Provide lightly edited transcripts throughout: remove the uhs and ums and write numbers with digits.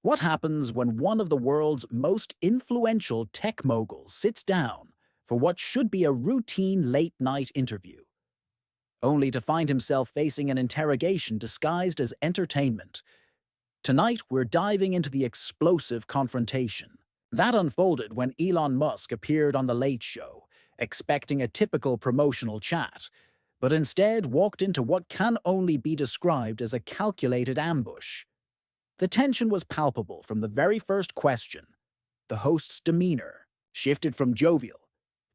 What happens when one of the world's most influential tech moguls sits down for what should be a routine late-night interview, only to find himself facing an interrogation disguised as entertainment? Tonight, we're diving into the explosive confrontation. That unfolded when Elon Musk appeared on The Late Show, expecting a typical promotional chat, but instead walked into what can only be described as a calculated ambush. The tension was palpable from the very first question. The host's demeanor shifted from jovial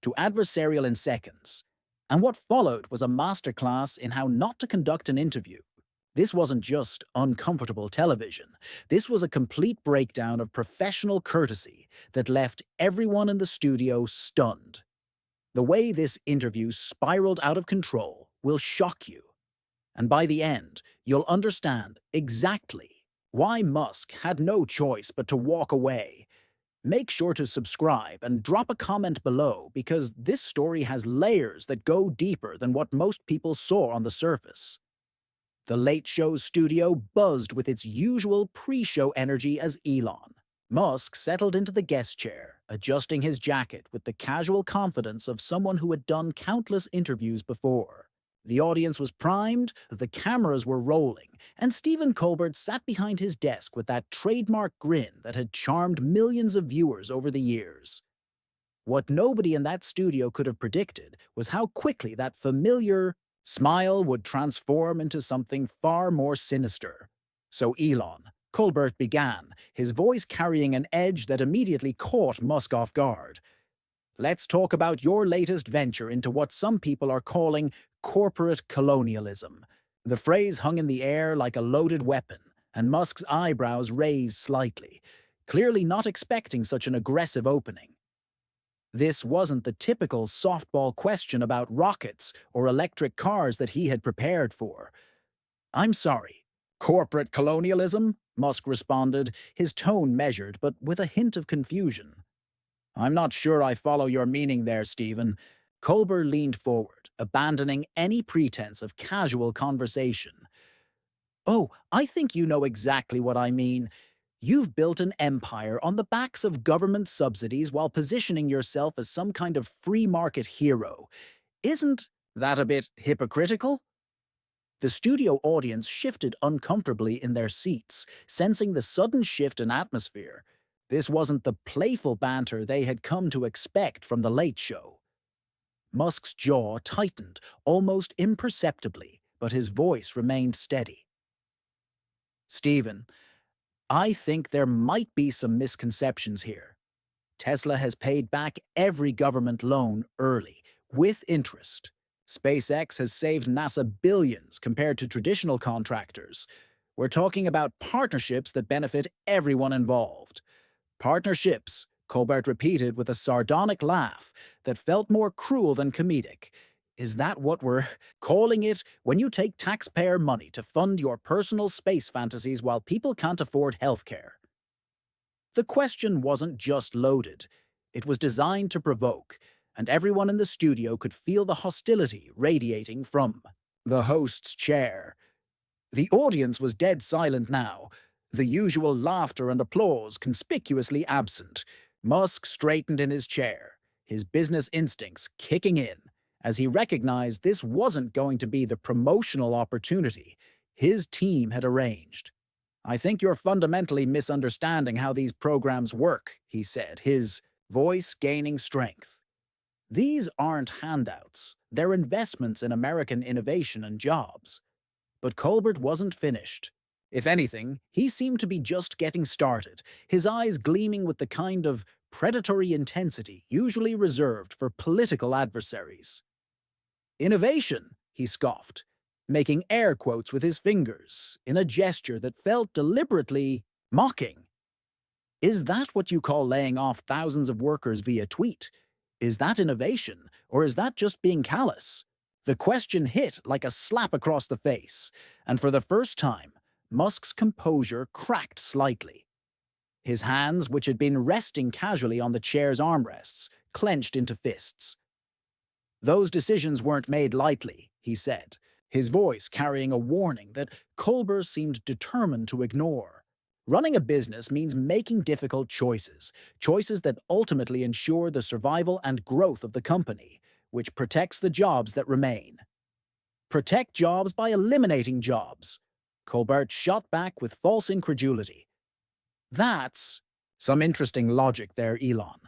to adversarial in seconds, and what followed was a masterclass in how not to conduct an interview. This wasn't just uncomfortable television. This was a complete breakdown of professional courtesy that left everyone in the studio stunned. The way this interview spiraled out of control will shock you, and by the end, you'll understand exactly why Musk had no choice but to walk away. Make sure to subscribe and drop a comment below because this story has layers that go deeper than what most people saw on the surface. The Late Show's studio buzzed with its usual pre-show energy as Elon Musk settled into the guest chair, adjusting his jacket with the casual confidence of someone who had done countless interviews before. The audience was primed, the cameras were rolling, and Stephen Colbert sat behind his desk with that trademark grin that had charmed millions of viewers over the years. What nobody in that studio could have predicted was how quickly that familiar smile would transform into something far more sinister. So Elon, Colbert began, his voice carrying an edge that immediately caught Musk off guard. Let's talk about your latest venture into what some people are calling corporate colonialism. The phrase hung in the air like a loaded weapon, and Musk's eyebrows raised slightly, clearly not expecting such an aggressive opening. This wasn't the typical softball question about rockets or electric cars that he had prepared for. "I'm sorry, corporate colonialism?" Musk responded, his tone measured but with a hint of confusion. "I'm not sure I follow your meaning there, Stephen." Colbert leaned forward, abandoning any pretense of casual conversation. "Oh, I think you know exactly what I mean. You've built an empire on the backs of government subsidies while positioning yourself as some kind of free market hero. Isn't that a bit hypocritical?" The studio audience shifted uncomfortably in their seats, sensing the sudden shift in atmosphere. This wasn't the playful banter they had come to expect from The Late Show. Musk's jaw tightened, almost imperceptibly, but his voice remained steady. "Stephen, I think there might be some misconceptions here. Tesla has paid back every government loan early, with interest. SpaceX has saved NASA billions compared to traditional contractors. We're talking about partnerships that benefit everyone involved. Partnerships," Colbert repeated with a sardonic laugh that felt more cruel than comedic. "Is that what we're calling it when you take taxpayer money to fund your personal space fantasies while people can't afford healthcare?" The question wasn't just loaded. It was designed to provoke, and everyone in the studio could feel the hostility radiating from the host's chair. The audience was dead silent now, the usual laughter and applause conspicuously absent. Musk straightened in his chair, his business instincts kicking in, as he recognized this wasn't going to be the promotional opportunity his team had arranged. "I think you're fundamentally misunderstanding how these programs work," he said, his voice gaining strength. "These aren't handouts, they're investments in American innovation and jobs." But Colbert wasn't finished. If anything, he seemed to be just getting started, his eyes gleaming with the kind of predatory intensity usually reserved for political adversaries. "Innovation," he scoffed, making air quotes with his fingers, in a gesture that felt deliberately mocking. "Is that what you call laying off thousands of workers via tweet? Is that innovation, or is that just being callous?" The question hit like a slap across the face, and for the first time, Musk's composure cracked slightly. His hands, which had been resting casually on the chair's armrests, clenched into fists. "Those decisions weren't made lightly," he said, his voice carrying a warning that Colbert seemed determined to ignore. Running a business means making difficult choices, choices that ultimately ensure the survival and growth of the company, which protects the jobs that remain. Protect jobs by eliminating jobs. Colbert shot back with false incredulity. That's some interesting logic there, Elon.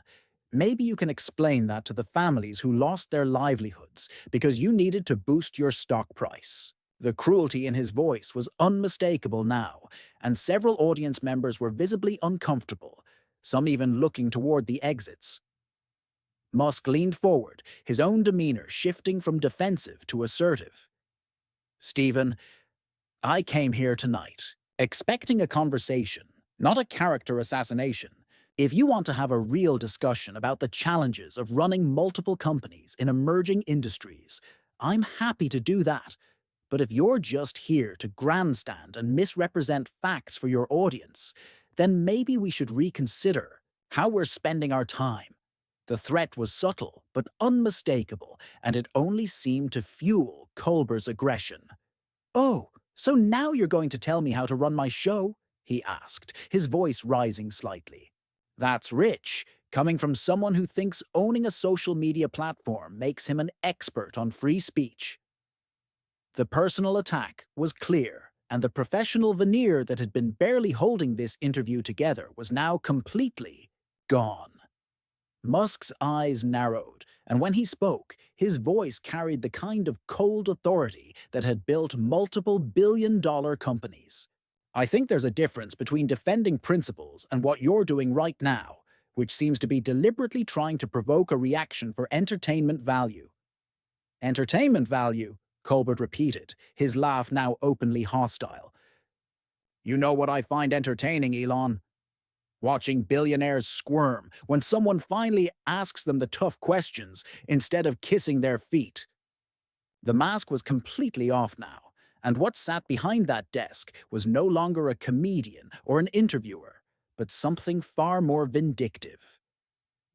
Maybe you can explain that to the families who lost their livelihoods because you needed to boost your stock price. The cruelty in his voice was unmistakable now, and several audience members were visibly uncomfortable, some even looking toward the exits. Musk leaned forward, his own demeanor shifting from defensive to assertive. Stephen, I came here tonight, expecting a conversation, not a character assassination. If you want to have a real discussion about the challenges of running multiple companies in emerging industries, I'm happy to do that. But if you're just here to grandstand and misrepresent facts for your audience, then maybe we should reconsider how we're spending our time. The threat was subtle but unmistakable, and it only seemed to fuel Colbert's aggression. "Oh, so now you're going to tell me how to run my show?" he asked, his voice rising slightly. That's rich, coming from someone who thinks owning a social media platform makes him an expert on free speech. The personal attack was clear, and the professional veneer that had been barely holding this interview together was now completely gone. Musk's eyes narrowed, and when he spoke, his voice carried the kind of cold authority that had built multiple billion-dollar companies. I think there's a difference between defending principles and what you're doing right now, which seems to be deliberately trying to provoke a reaction for entertainment value. Entertainment value? Colbert repeated, his laugh now openly hostile. You know what I find entertaining, Elon? Watching billionaires squirm when someone finally asks them the tough questions instead of kissing their feet. The mask was completely off now, and what sat behind that desk was no longer a comedian or an interviewer, but something far more vindictive.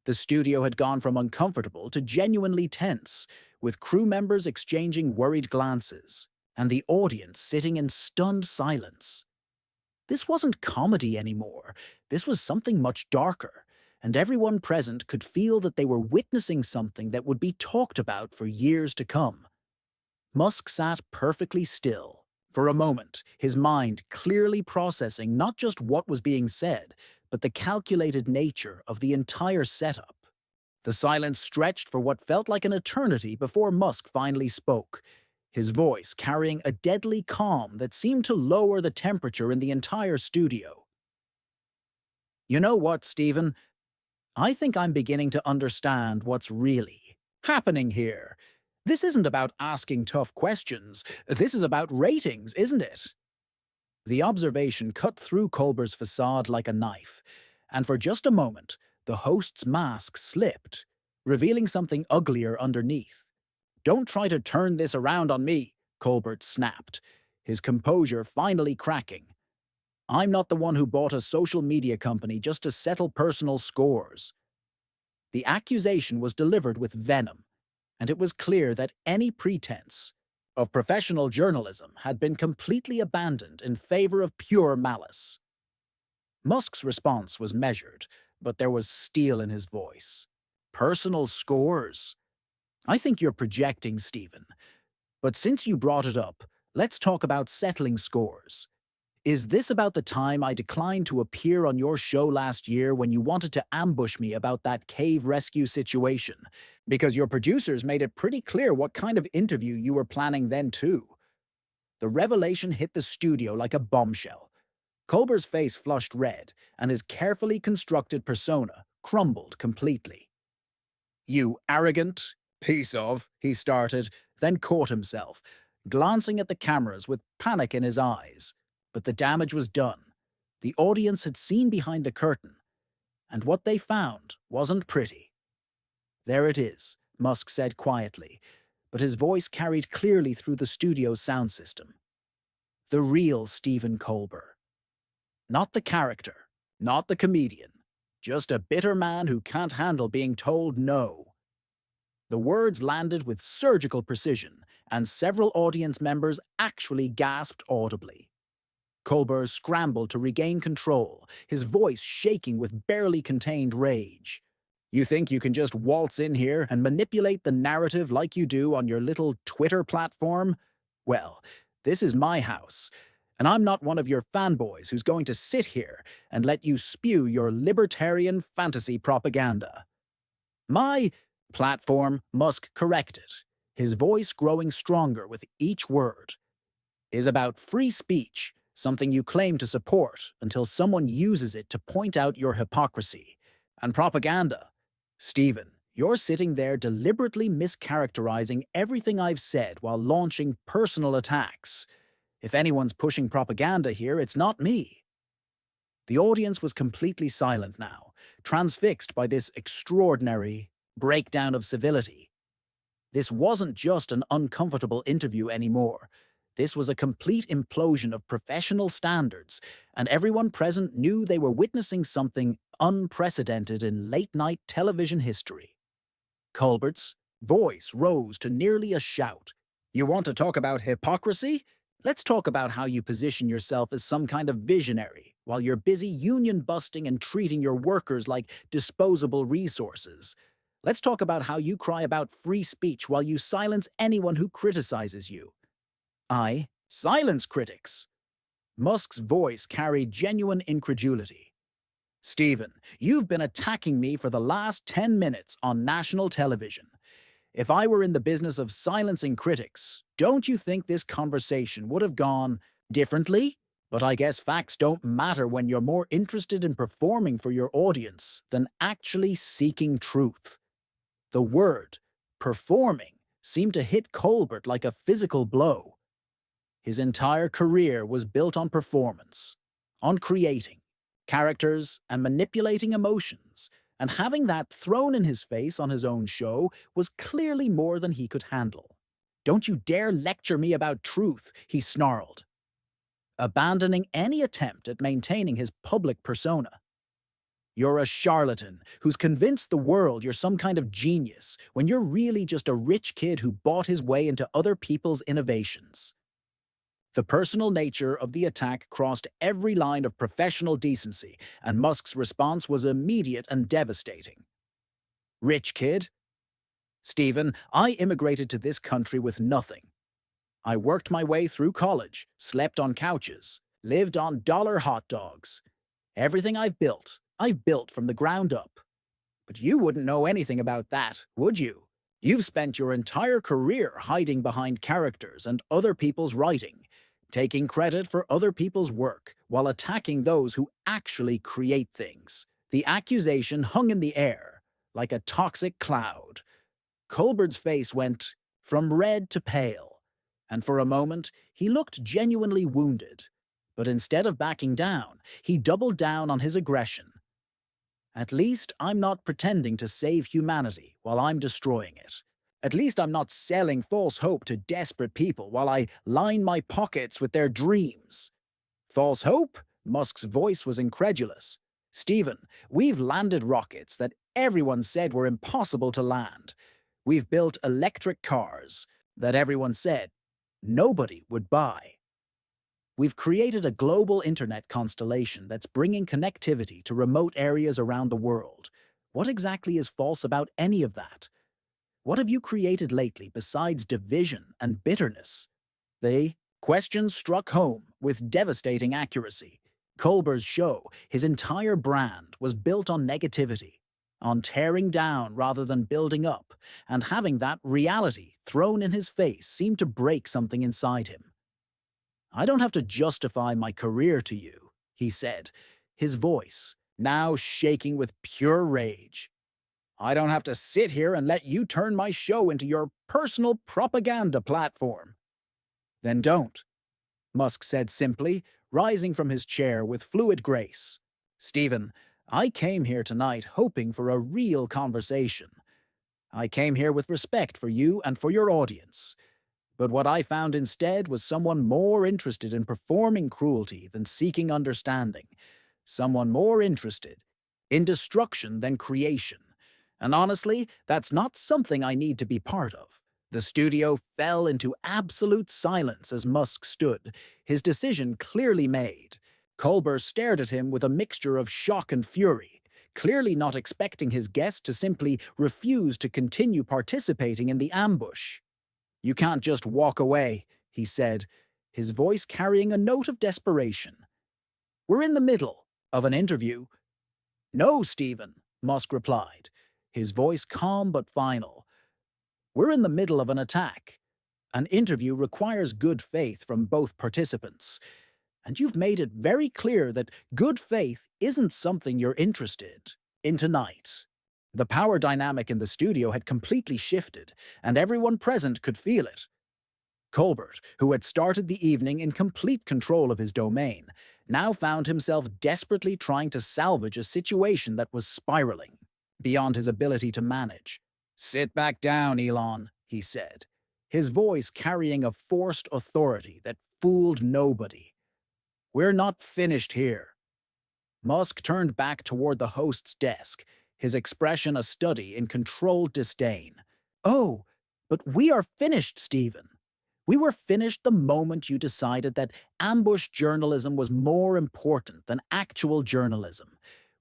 The studio had gone from uncomfortable to genuinely tense, with crew members exchanging worried glances, and the audience sitting in stunned silence. This wasn't comedy anymore. This was something much darker, and everyone present could feel that they were witnessing something that would be talked about for years to come. Musk sat perfectly still. For a moment, his mind clearly processing not just what was being said, but the calculated nature of the entire setup. The silence stretched for what felt like an eternity before Musk finally spoke, his voice carrying a deadly calm that seemed to lower the temperature in the entire studio. You know what, Stephen? I think I'm beginning to understand what's really happening here. This isn't about asking tough questions. This is about ratings, isn't it? The observation cut through Colbert's facade like a knife, and for just a moment, the host's mask slipped, revealing something uglier underneath. Don't try to turn this around on me, Colbert snapped, his composure finally cracking. I'm not the one who bought a social media company just to settle personal scores. The accusation was delivered with venom, and it was clear that any pretense of professional journalism had been completely abandoned in favor of pure malice. Musk's response was measured, but there was steel in his voice. Personal scores? I think you're projecting, Stephen. But since you brought it up, let's talk about settling scores. Is this about the time I declined to appear on your show last year when you wanted to ambush me about that cave rescue situation? Because your producers made it pretty clear what kind of interview you were planning then, too. The revelation hit the studio like a bombshell. Colbert's face flushed red, and his carefully constructed persona crumbled completely. You arrogant piece of, he started, then caught himself, glancing at the cameras with panic in his eyes. But the damage was done. The audience had seen behind the curtain, and what they found wasn't pretty. There it is, Musk said quietly, but his voice carried clearly through the studio's sound system. The real Stephen Colbert. Not the character, not the comedian, just a bitter man who can't handle being told no. The words landed with surgical precision, and several audience members actually gasped audibly. Colbert scrambled to regain control, his voice shaking with barely contained rage. You think you can just waltz in here and manipulate the narrative like you do on your little Twitter platform? Well, this is my house, and I'm not one of your fanboys who's going to sit here and let you spew your libertarian fantasy propaganda. My platform, Musk corrected, his voice growing stronger with each word, is about free speech, something you claim to support until someone uses it to point out your hypocrisy. And propaganda. Stephen, you're sitting there deliberately mischaracterizing everything I've said while launching personal attacks. If anyone's pushing propaganda here, it's not me. The audience was completely silent now, transfixed by this extraordinary breakdown of civility. This wasn't just an uncomfortable interview anymore. This was a complete implosion of professional standards, and everyone present knew they were witnessing something unprecedented in late-night television history. Colbert's voice rose to nearly a shout. You want to talk about hypocrisy? Let's talk about how you position yourself as some kind of visionary, while you're busy union-busting and treating your workers like disposable resources. Let's talk about how you cry about free speech while you silence anyone who criticizes you. I silence critics. Musk's voice carried genuine incredulity. Stephen, you've been attacking me for the last 10 minutes on national television. If I were in the business of silencing critics, don't you think this conversation would have gone differently? But I guess facts don't matter when you're more interested in performing for your audience than actually seeking truth. The word, performing, seemed to hit Colbert like a physical blow. His entire career was built on performance, on creating characters and manipulating emotions, and having that thrown in his face on his own show was clearly more than he could handle. Don't you dare lecture me about truth, he snarled, abandoning any attempt at maintaining his public persona. You're a charlatan who's convinced the world you're some kind of genius when you're really just a rich kid who bought his way into other people's innovations. The personal nature of the attack crossed every line of professional decency, and Musk's response was immediate and devastating. Rich kid? Stephen, I immigrated to this country with nothing. I worked my way through college, slept on couches, lived on dollar hot dogs. Everything I've built from the ground up. But you wouldn't know anything about that, would you? You've spent your entire career hiding behind characters and other people's writing, taking credit for other people's work while attacking those who actually create things. The accusation hung in the air, like a toxic cloud. Colbert's face went from red to pale, and for a moment he looked genuinely wounded. But instead of backing down, he doubled down on his aggression. At least I'm not pretending to save humanity while I'm destroying it. At least I'm not selling false hope to desperate people while I line my pockets with their dreams. False hope? Musk's voice was incredulous. Stephen, we've landed rockets that everyone said were impossible to land. We've built electric cars that everyone said nobody would buy. We've created a global internet constellation that's bringing connectivity to remote areas around the world. What exactly is false about any of that? What have you created lately besides division and bitterness? The question struck home with devastating accuracy. Colbert's show, his entire brand, was built on negativity, on tearing down rather than building up, and having that reality thrown in his face seemed to break something inside him. I don't have to justify my career to you, he said, his voice now shaking with pure rage. I don't have to sit here and let you turn my show into your personal propaganda platform. Then don't, Musk said simply, rising from his chair with fluid grace. Stephen, I came here tonight hoping for a real conversation. I came here with respect for you and for your audience. But what I found instead was someone more interested in performing cruelty than seeking understanding. Someone more interested in destruction than creation. And honestly, that's not something I need to be part of. The studio fell into absolute silence as Musk stood, his decision clearly made. Colbert stared at him with a mixture of shock and fury, clearly not expecting his guest to simply refuse to continue participating in the ambush. "You can't just walk away," he said, his voice carrying a note of desperation. "We're in the middle of an interview." "No, Stephen," Musk replied, his voice calm but final. "We're in the middle of an attack. An interview requires good faith from both participants, and you've made it very clear that good faith isn't something you're interested in tonight." The power dynamic in the studio had completely shifted, and everyone present could feel it. Colbert, who had started the evening in complete control of his domain, now found himself desperately trying to salvage a situation that was spiraling beyond his ability to manage. "Sit back down, Elon," he said, his voice carrying a forced authority that fooled nobody. "We're not finished here." Musk turned back toward the host's desk, his expression a study in controlled disdain. "Oh, but we are finished, Stephen. We were finished the moment you decided that ambush journalism was more important than actual journalism.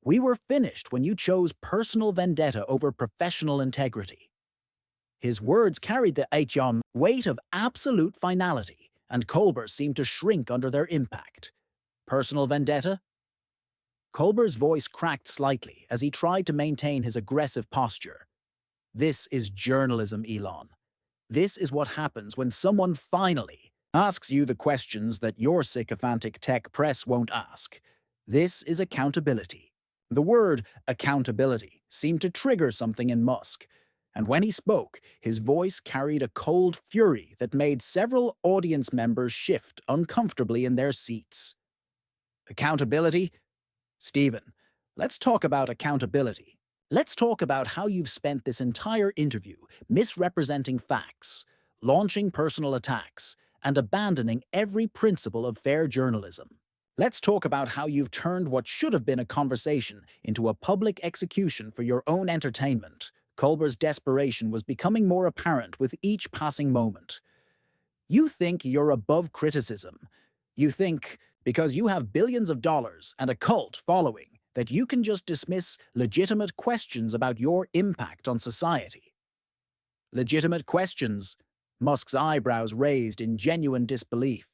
We were finished when you chose personal vendetta over professional integrity." His words carried the weight of absolute finality, and Colbert seemed to shrink under their impact. "Personal vendetta?" Colbert's voice cracked slightly as he tried to maintain his aggressive posture. "This is journalism, Elon. This is what happens when someone finally asks you the questions that your sycophantic tech press won't ask. This is accountability." The word accountability seemed to trigger something in Musk, and when he spoke, his voice carried a cold fury that made several audience members shift uncomfortably in their seats. "Accountability? Stephen, let's talk about accountability. Let's talk about how you've spent this entire interview misrepresenting facts, launching personal attacks, and abandoning every principle of fair journalism. Let's talk about how you've turned what should have been a conversation into a public execution for your own entertainment." Colbert's desperation was becoming more apparent with each passing moment. "You think you're above criticism. You think, because you have billions of dollars and a cult following, that you can just dismiss legitimate questions about your impact on society." "Legitimate questions?" Musk's eyebrows raised in genuine disbelief.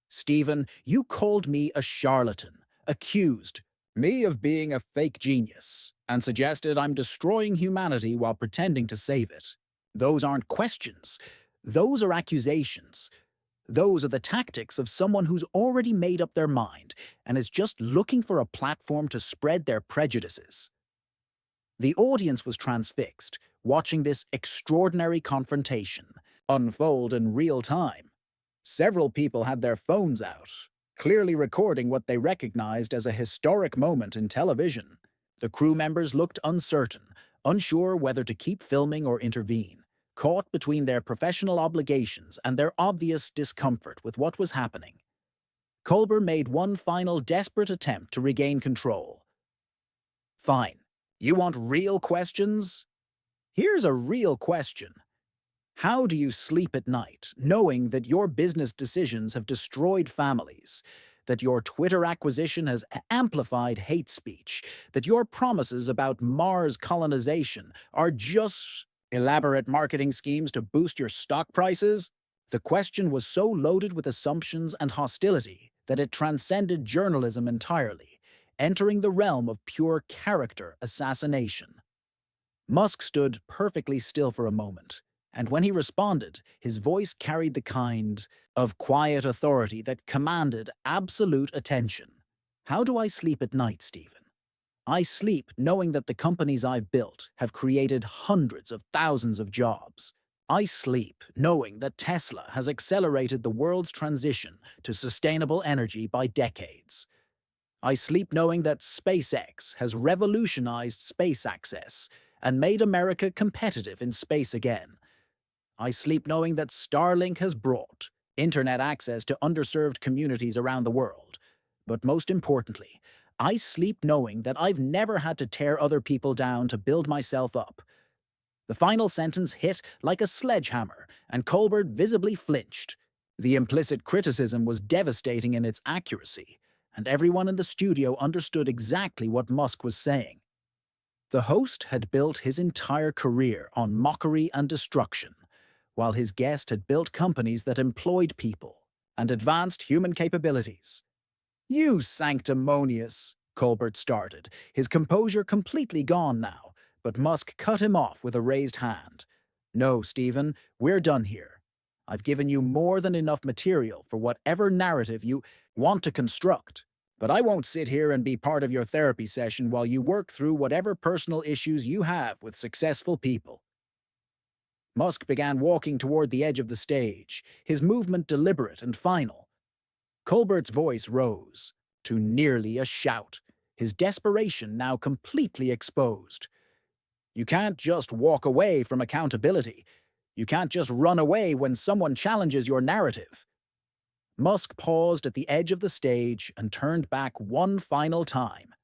"Stephen, you called me a charlatan, accused me of being a fake genius, and suggested I'm destroying humanity while pretending to save it. Those aren't questions. Those are accusations. Those are the tactics of someone who's already made up their mind and is just looking for a platform to spread their prejudices." The audience was transfixed, watching this extraordinary confrontation unfold in real time. Several people had their phones out, clearly recording what they recognized as a historic moment in television. The crew members looked uncertain, unsure whether to keep filming or intervene, caught between their professional obligations and their obvious discomfort with what was happening. Colbert made one final desperate attempt to regain control. "Fine. You want real questions? Here's a real question. How do you sleep at night, knowing that your business decisions have destroyed families, that your Twitter acquisition has amplified hate speech, that your promises about Mars colonization are just elaborate marketing schemes to boost your stock prices?" The question was so loaded with assumptions and hostility that it transcended journalism entirely, entering the realm of pure character assassination. Musk stood perfectly still for a moment, and when he responded, his voice carried the kind of quiet authority that commanded absolute attention. "How do I sleep at night, Stephen? I sleep knowing that the companies I've built have created hundreds of thousands of jobs. I sleep knowing that Tesla has accelerated the world's transition to sustainable energy by decades. I sleep knowing that SpaceX has revolutionized space access and made America competitive in space again. I sleep knowing that Starlink has brought internet access to underserved communities around the world. But most importantly, I sleep knowing that I've never had to tear other people down to build myself up. The final sentence hit like a sledgehammer, and Colbert visibly flinched. The implicit criticism was devastating in its accuracy, and everyone in the studio understood exactly what Musk was saying. The host had built his entire career on mockery and destruction, while his guest had built companies that employed people and advanced human capabilities. "You sanctimonious," Colbert started, his composure completely gone now, but Musk cut him off with a raised hand. "No, Stephen, we're done here. I've given you more than enough material for whatever narrative you want to construct. But I won't sit here and be part of your therapy session while you work through whatever personal issues you have with successful people." Musk began walking toward the edge of the stage, his movement deliberate and final. Colbert's voice rose to nearly a shout, his desperation now completely exposed. "You can't just walk away from accountability. You can't just run away when someone challenges your narrative." Musk paused at the edge of the stage and turned back one final time.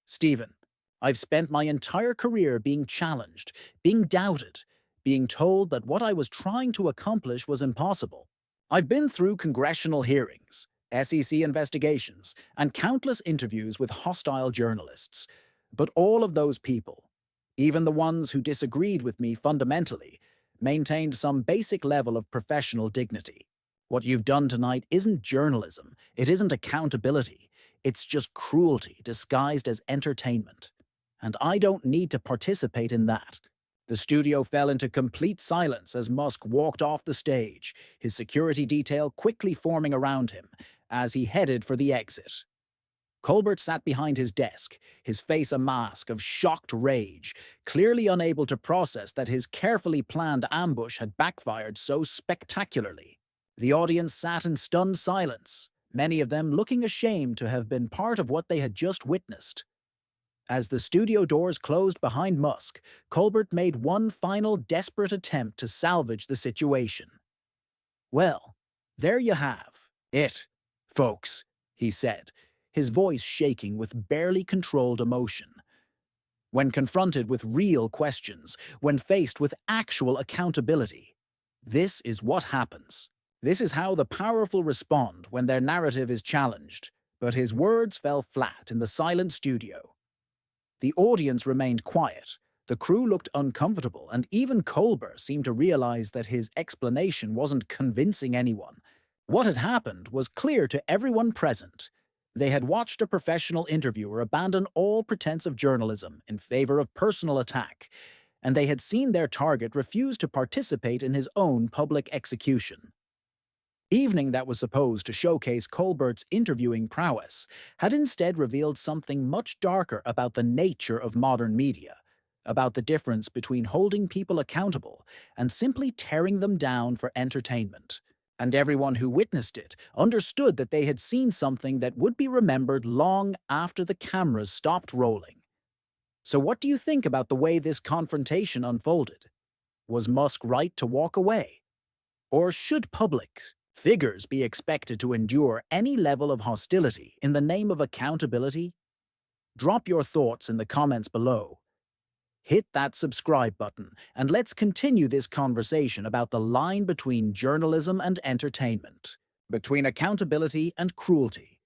"Stephen, I've spent my entire career being challenged, being doubted, being told that what I was trying to accomplish was impossible. I've been through congressional hearings, SEC investigations, and countless interviews with hostile journalists. But all of those people, even the ones who disagreed with me fundamentally, maintained some basic level of professional dignity. What you've done tonight isn't journalism, it isn't accountability, it's just cruelty disguised as entertainment. And I don't need to participate in that." The studio fell into complete silence as Musk walked off the stage, his security detail quickly forming around him as he headed for the exit. Colbert sat behind his desk, his face a mask of shocked rage, clearly unable to process that his carefully planned ambush had backfired so spectacularly. The audience sat in stunned silence, many of them looking ashamed to have been part of what they had just witnessed. As the studio doors closed behind Musk, Colbert made one final desperate attempt to salvage the situation. "Well, there you have it, folks," he said, his voice shaking with barely controlled emotion. "When confronted with real questions, when faced with actual accountability, this is what happens. This is how the powerful respond when their narrative is challenged." But his words fell flat in the silent studio. The audience remained quiet, the crew looked uncomfortable, and even Colbert seemed to realize that his explanation wasn't convincing anyone. What had happened was clear to everyone present. They had watched a professional interviewer abandon all pretense of journalism in favor of personal attack, and they had seen their target refuse to participate in his own public execution. Evening that was supposed to showcase Colbert's interviewing prowess had instead revealed something much darker about the nature of modern media, about the difference between holding people accountable and simply tearing them down for entertainment. And everyone who witnessed it understood that they had seen something that would be remembered long after the cameras stopped rolling. So what do you think about the way this confrontation unfolded? Was Musk right to walk away? Or should public figures be expected to endure any level of hostility in the name of accountability? Drop your thoughts in the comments below. Hit that subscribe button, and let's continue this conversation about the line between journalism and entertainment, between accountability and cruelty.